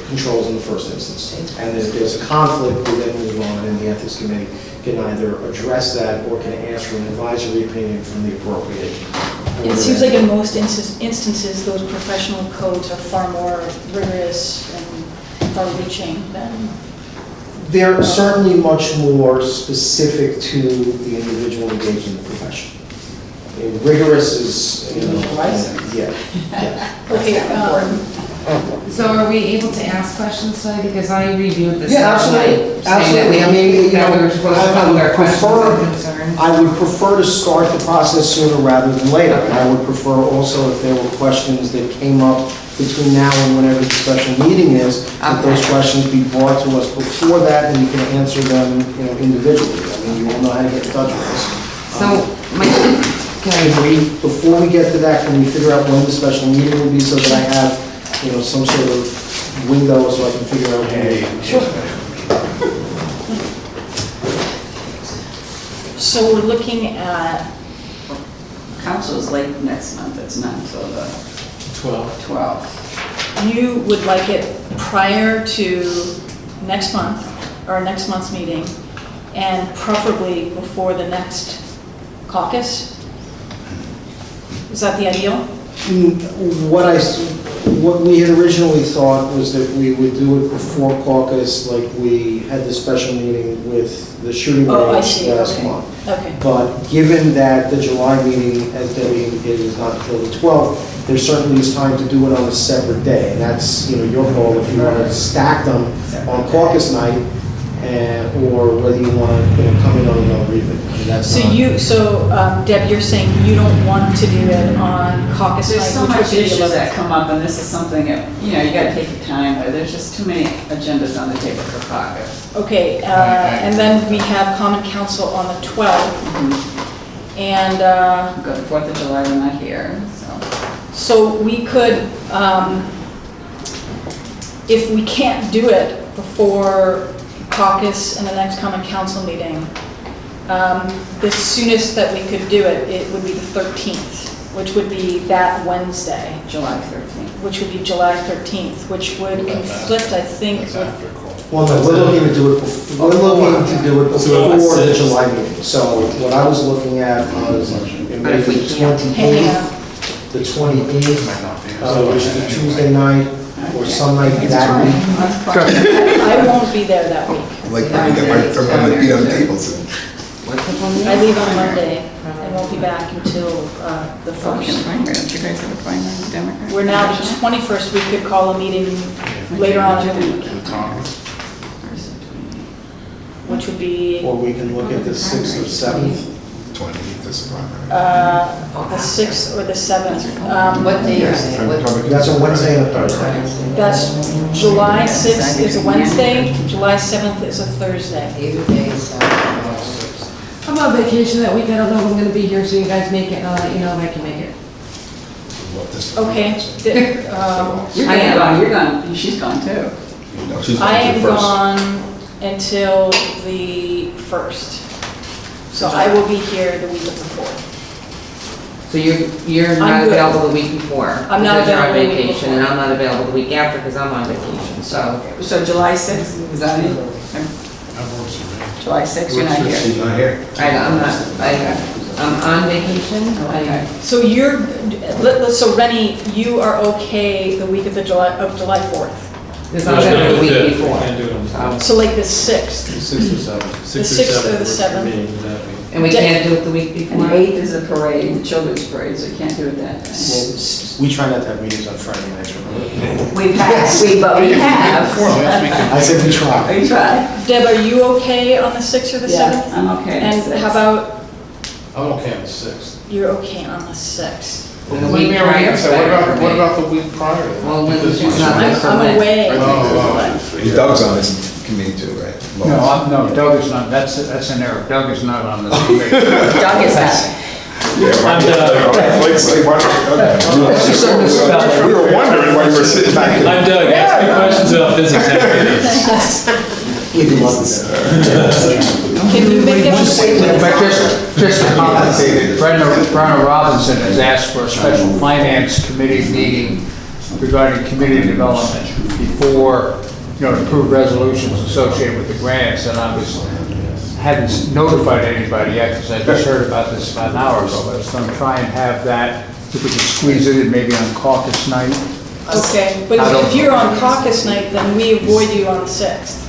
controls in the first instance. And if there's a conflict, we then move on, and the Ethics Committee can either address that or can ask for an advisory opinion from the appropriate board. It seems like in most instances, those professional codes are far more rigorous and far-reaching than... They're certainly much more specific to the individual engaged in the profession. Rigorous is, yeah. Okay, So are we able to ask questions today? Because I reviewed this. Yeah, absolutely. Absolutely. I mean, That we were supposed to come with our questions and concerns. I would prefer to start the process sooner rather than later. And I would prefer also, if there were questions that came up between now and whenever the special meeting is, that those questions be brought to us before that, and you can answer them, individually. I mean, you all know how to get in touch with us. So, Before we get to that, can we figure out when the special meeting will be so that I have, some sort of window so I can figure out when? Sure. So we're looking at... Council's late next month, it's not until the 12th. You would like it prior to next month, or next month's meeting, and preferably before the next caucus? Is that the ideal? What we had originally thought was that we would do it before caucus, like we had the special meeting with the shooting range last month. Okay. But given that the July meeting, as Debbie indicated, is not until the 12th, there certainly is time to do it on a separate day. And that's, your call if you want to stack them on caucus night, or whether you want to come in on another evening. I mean, that's Deb, you're saying you don't want to do it on caucus night? There's so much issues that come up, and this is something that, you gotta take your time, but there's just too many agendas on the table for caucus. Okay, and then we have common council on the 12th, and... Good, 4th of July, we're not here, so... So we could, if we can't do it before caucus and the next common council meeting, The soonest that we could do it, it would be the 13th, which would be that Wednesday, July 13th. which would be July 13th, which would conflict, I think, with Well, no, we're looking to do it, we're looking to do it before the July meeting. So what I was looking at was maybe the 28th, the 28th, which is a Tuesday night, or some night that week. I won't be there that week. Like, I get my feet on the tables. I leave on Monday and won't be back until the 1st. Don't you guys have a primary Democrat? We're now the 21st, we could call a meeting later on in the week, which would be Or we can look at the 6th or 7th. 28th is the primary. the 6th or the 7th. What day is it? What- That's a Wednesday and a Thursday. That's July 6th is a Wednesday, July 7th is a Thursday. Either day is I'm on vacation that week, I don't know if I'm gonna be here, so you guys make it, and I'll let you know if I can make it. What this- Okay, You're gone, you're gone, she's gone too. No, she's I am first. gone until the 1st. So I will be here the week of the 4th. So you're I'm not good. available the week before? I'm not because you're on available the week vacation, and I'm not available the week after, because I'm on vacation, so. So July 6th, is that it? July 6th, you're not here. She's not here. I'm on vacation. Okay. So so Rennie, you are okay the week of July 4th? Because I'm gonna do the week I before. can't do it on the So like the 6th? 6th or 7th. The 6th or the works for 7th. me that week. And we can't do it the week before? And 8th is a parade, the children's parade, so you can't do it that day. Well, we try not to have meetings on Friday nights. We've had, but we have. I said we try. We try. Deb, are you okay on the 6th or the 7th? I'm okay. And how about, I'm okay on the 6th. you're okay on the 6th? The week prior is better for me. about the week prior? Well, when Because it's not there for I'm Lent. away. And Doug's on this committee too, right? No, Doug is not, that's an error, Doug is not on this committee. Doug is happy. We were wondering why you were sitting back there. I'm Doug, ask me questions about physics activities. He loves it. Can you make it? But just a comment, Brenna Robinson has asked for a special finance committee meeting regarding community development before, to approve resolutions associated with the grants, and hadn't notified anybody yet, because I just heard about this about an hour ago, but I was gonna try and have that, if we could squeeze it in maybe on caucus night. Okay, but if you're on caucus night, then we avoid you on the 6th.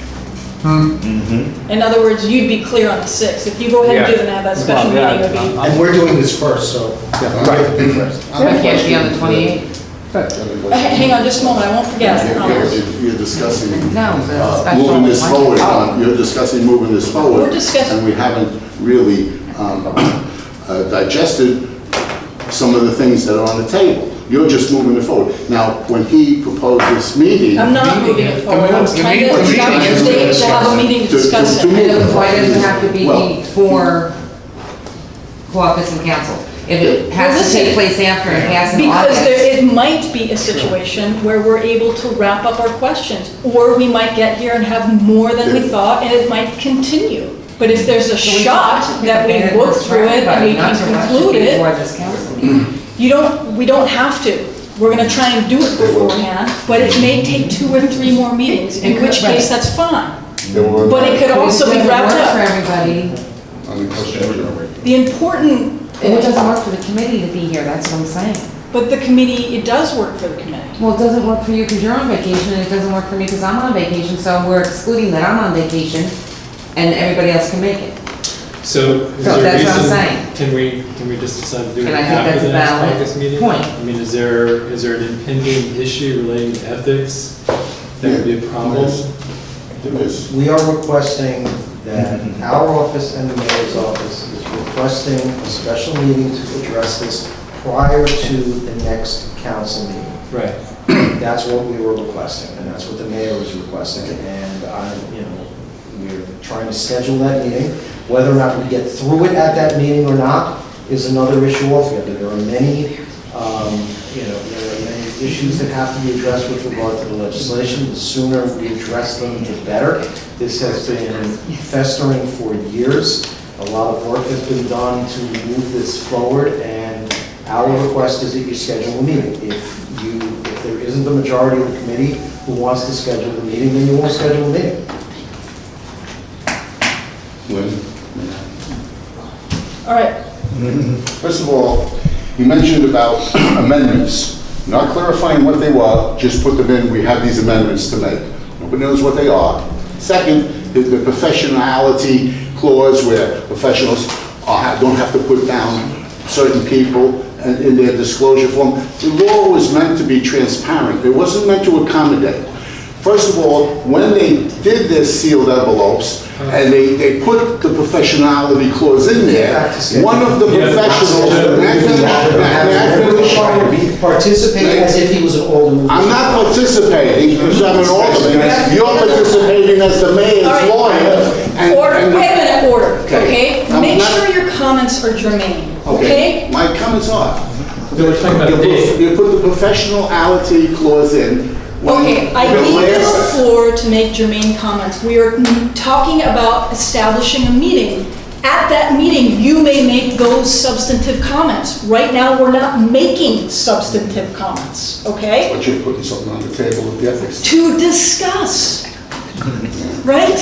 In other words, you'd be clear on the 6th. If you go ahead and do it and have that special Well, yeah, meeting, it would be. And we're doing this first, so. I can't be on the 28th? Hang on just a moment, I won't forget. You're discussing No, the special. moving this forward, you're discussing moving this forward. We're discussing- And we haven't really digested some of the things that are on the table. You're just moving it forward. Now, when he proposed this meeting. I'm not moving it forward. I was trying to establish a date to have a meeting to discuss To- to- it. to- Why does it have to be for caucus and council? If it has to take place after, it has in Because August. it might be a situation where we're able to wrap up our questions, or we might get here and have more than we thought, and it might continue. But if there's a shot that we look through it and we can conclude it, Before this council meeting. we don't have to. We're gonna try and do it beforehand, but it may take 2 or 3 more meetings, in which case that's fine. But it could also be wrapped It doesn't work for up. everybody. The important, It doesn't work for the committee to be here, that's what I'm saying. but the committee, it does work for the committee. Well, it doesn't work for you because you're on vacation, and it doesn't work for me because I'm on vacation, so we're excluding that I'm on vacation, and everybody else can make it. So is So there a that's what I'm reason, saying. can we just decide to do it And I think after that's the a next valid caucus meeting? point. I mean, is there an impending issue relating to ethics that would be a problem? We are requesting that our office and the mayor's office is requesting a special meeting to address this prior to the next council meeting. Right. That's what we were requesting, and that's what the mayor is requesting, and we're trying to schedule that meeting. Whether or not we get through it at that meeting or not is another issue altogether. There are many, issues that have to be addressed with regard to the legislation. The sooner we address them, the better. This has been festering for years, A lot of work has been done to move this forward, and our request is that you schedule a meeting. If there isn't the majority of the committee who wants to schedule the meeting, then you won't schedule a meeting. All right, First of all, you mentioned about amendments, not clarifying what they were, just put them in, we have these amendments to make. Nobody knows what they are. Second, the professionality clause where professionals don't have to put down certain people in their disclosure form. The law was meant to be transparent. It wasn't meant to accommodate. First of all, when they did their sealed envelopes, and they put the professionality clause in there, one of the professionals, Participate as if he was an alderman. I'm not participating because I'm an alderman. You're participating as the mayor's lawyer. order, wait a minute, order, okay? Make sure your comments are germane, okay? My comments are. They were talking about a date. You put the professionality clause in. Okay, I need the floor to make germane comments. We are talking about establishing a meeting. At that meeting, you may make those substantive comments. Right now, we're not making substantive comments, okay? But you're putting something on the table with the ethics. To discuss, right?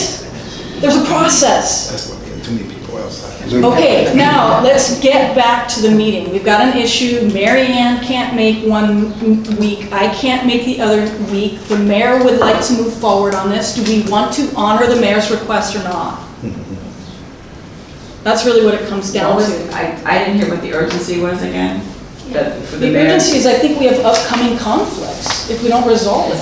There's a process. That's what too many people outside. Okay, now, let's get back to the meeting. We've got an issue. Mary Ann can't make one week. I can't make the other week. The mayor would like to move forward on this. Do we want to honor the mayor's request or not? That's really what it comes down to. I didn't hear what the urgency was again. For The mayor. urgency is, I think we have upcoming conflicts if we don't resolve it.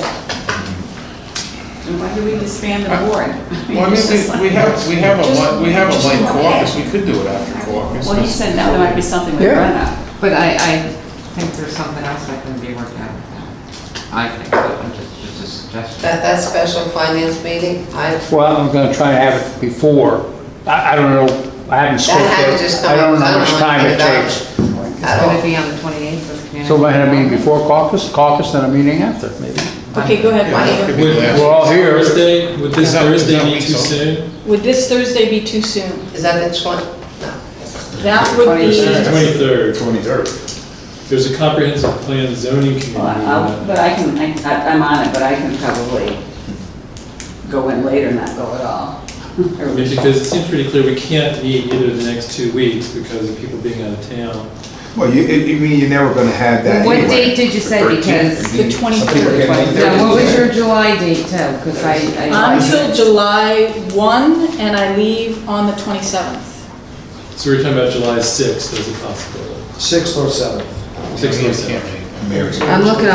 And why do we disband the board? Well, I mean, we have a light caucus, we could do it after caucus. Well, he said now there might be something with Brenna. But I think there's something else that can be worked out with that. I think, but just a suggestion. That special finance meeting, Well, I'm gonna try to have it before. I don't know, I haven't scoped had to it. just I don't know how much come time it up. takes. It's going to be on the 28th of community. So we're having a meeting before caucus, then a meeting after, maybe. Okay, go ahead, Mike. We're all here. Would this Thursday be too soon? Would this Thursday be too soon? is that the 20? No. That would be, 23rd. 23rd. There's a comprehensive plan zoning committee. Well, but I'm on it, but I can probably go in later, not go at all. I mean, because it seems pretty clear we can't meet either of the next 2 weeks because of people being out of town. Well, you mean you're never gonna have that What anyway. date did you say? Because, the 23rd. now, what was your July date too? Because Until July 1, and I leave on the 27th. So we're talking about July 6th as a possibility. 6th or 7th. 6th or 7th. Mary's. I'm looking.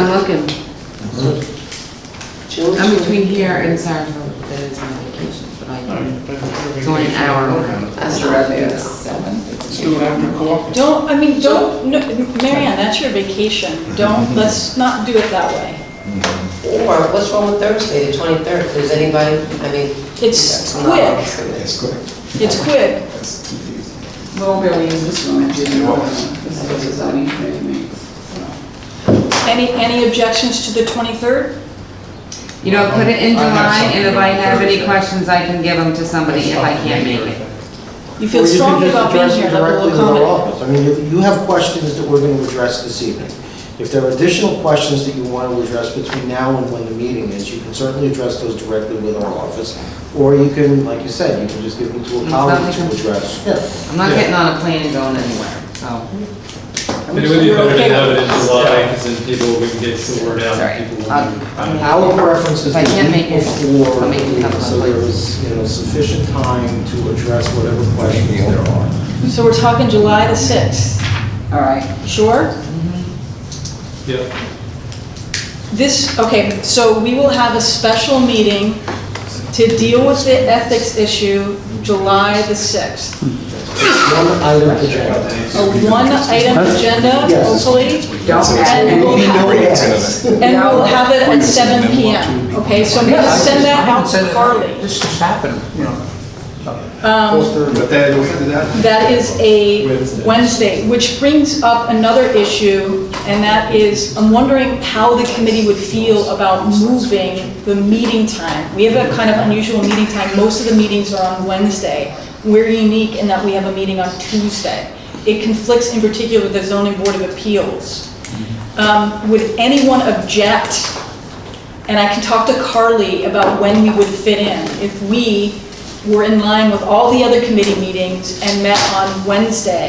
I'm between here and Saratoga. That is my vacation, but I can, it's only an hour. That's the 7th. Let's do it after caucus. Don't, no, Marianne, that's your vacation. Let's not do it that way. Or what's wrong with Thursday, the 23rd? Does anybody, It's not- quick, That's good. it's quick. That's too easy. We'll be able to use this room and do this is what the zoning committee makes. Any objections to the 23rd? You know, put it in July, and if I have any questions, I can give them to somebody if I can't make it. You feel strongly about being here, that will accommodate. I mean, you have questions that we're going to address this evening. If there are additional questions that you want to address between now and when the meeting is, you can certainly address those directly with our office. Or you can, like you said, you can just give them to a colleague to address. Yeah. I'm not getting on a plane and going anywhere, so. And it would be better to have it in July, because then people, we can get the word out. Sorry. and people will- Our preference is If I to can't meet make it, before, I'll make it come so there is, sufficient time to address whatever questions there are. So we're talking July the 6th. All right. Sure? Yep. Okay, so we will have a special meeting to deal with the ethics issue July the 6th. One item agenda. A one-item agenda, Yes. hopefully. And we'll have it at 7 PM, okay? So I'm gonna send that out to Carly. This just happened, But That is a Wednesday, which brings up another issue, and that is, I'm wondering how the committee would feel about moving the meeting time. We have a kind of unusual meeting time. Most of the meetings are on Wednesday. we're unique in that we have a meeting on Tuesday. It conflicts in particular with the Zoning Board of Appeals. Would anyone object? And I can talk to Carly about when we would fit in. If we were in line with all the other committee meetings and met on Wednesday,